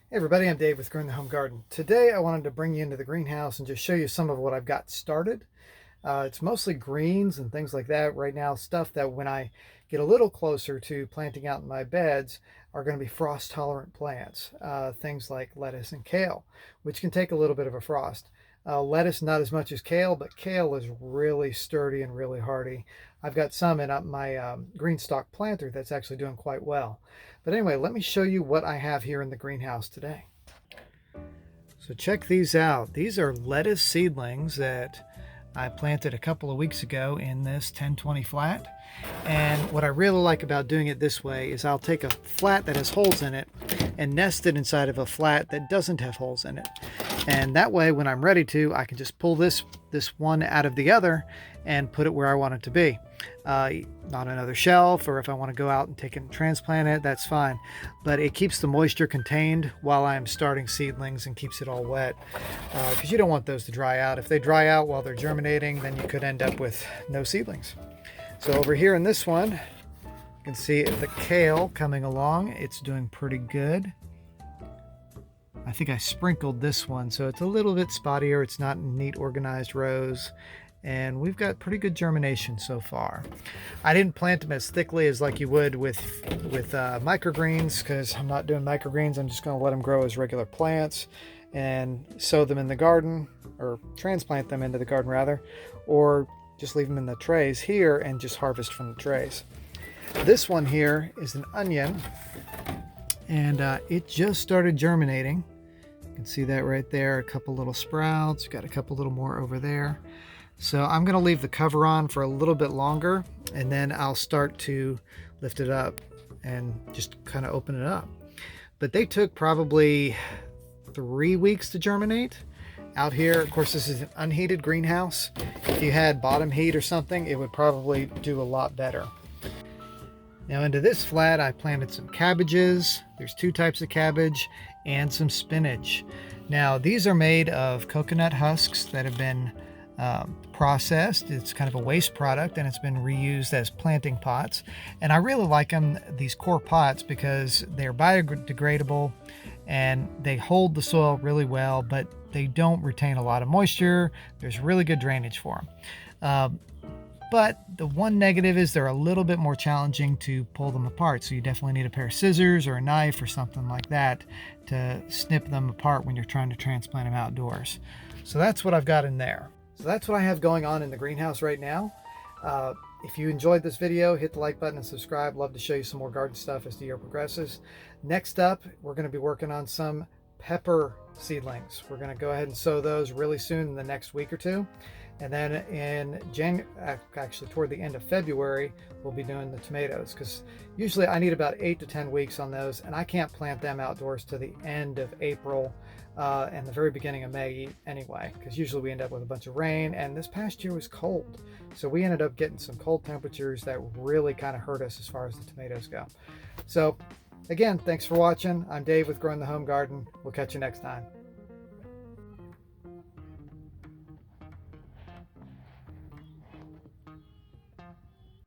Hey everybody, I'm Dave with Growing the Home Garden. Today I wanted to bring you into the greenhouse and just show you some of what I've got started. It's mostly greens and things like that right now, stuff that when I get a little closer to planting out in my beds are going to be frost tolerant plants. Things like lettuce and kale, which can take a little bit of a frost. Lettuce not as much as kale, but kale is really sturdy and really hardy. I've got some in my green stalk planter that's actually doing quite well. But anyway, let me show you what I have here in the greenhouse today. So check these out. These are lettuce seedlings that I planted a couple of weeks ago in this 1020 flat. And what I really like about doing it this way is I'll take a flat that has holes in it and nest it inside of a flat that doesn't have holes in it. And that way, when I'm ready to, I can just pull this one out of the other and put it where I want it to be. Not another shelf, or if I want to go out and take it and transplant it, that's fine. But it keeps the moisture contained while I'm starting seedlings and keeps it all wet, because you don't want those to dry out. If they dry out while they're germinating, then you could end up with no seedlings. So over here in this one, you can see the kale coming along. It's doing pretty good. I think I sprinkled this one, so it's a little bit spottier. It's not in neat organized rows. And we've got pretty good germination so far. I didn't plant them as thickly as like you would with microgreens, because I'm not doing microgreens. I'm just going to let them grow as regular plants and sow them in the garden, or transplant them into the garden rather, or just leave them in the trays here and just harvest from the trays. This one here is an onion, and it just started germinating. You can see that right there, a couple little sprouts, got a couple little more over there. So I'm going to leave the cover on for a little bit longer, and then I'll start to lift it up and just kind of open it up. But they took probably 3 weeks to germinate. Out here, of course, this is an unheated greenhouse. If you had bottom heat or something, it would probably do a lot better. Now into this flat, I planted some cabbages. There's 2 types of cabbage and some spinach. Now these are made of coconut husks that have been processed. It's kind of a waste product, and it's been reused as planting pots. And I really like them, these Coir pots, because they're biodegradable and they hold the soil really well, but they don't retain a lot of moisture. There's really good drainage for them. But the one negative is they're a little bit more challenging to pull them apart. So you definitely need a pair of scissors or a knife or something like that to snip them apart when you're trying to transplant them outdoors. So that's what I've got in there. So that's what I have going on in the greenhouse right now. If you enjoyed this video, hit the like button and subscribe. Love to show you some more garden stuff as the year progresses. Next up, we're going to be working on some pepper seedlings. We're going to go ahead and sow those really soon in the next week or two. And then in actually toward the end of February, we'll be doing the tomatoes, because usually I need about 8 to 10 weeks on those, and I can't plant them outdoors to the end of April and the very beginning of May anyway, because usually we end up with a bunch of rain, and this past year was cold. So we ended up getting some cold temperatures that really kind of hurt us as far as the tomatoes go. So again, thanks for watching. I'm Dave with Growing the Home Garden. We'll catch you next time.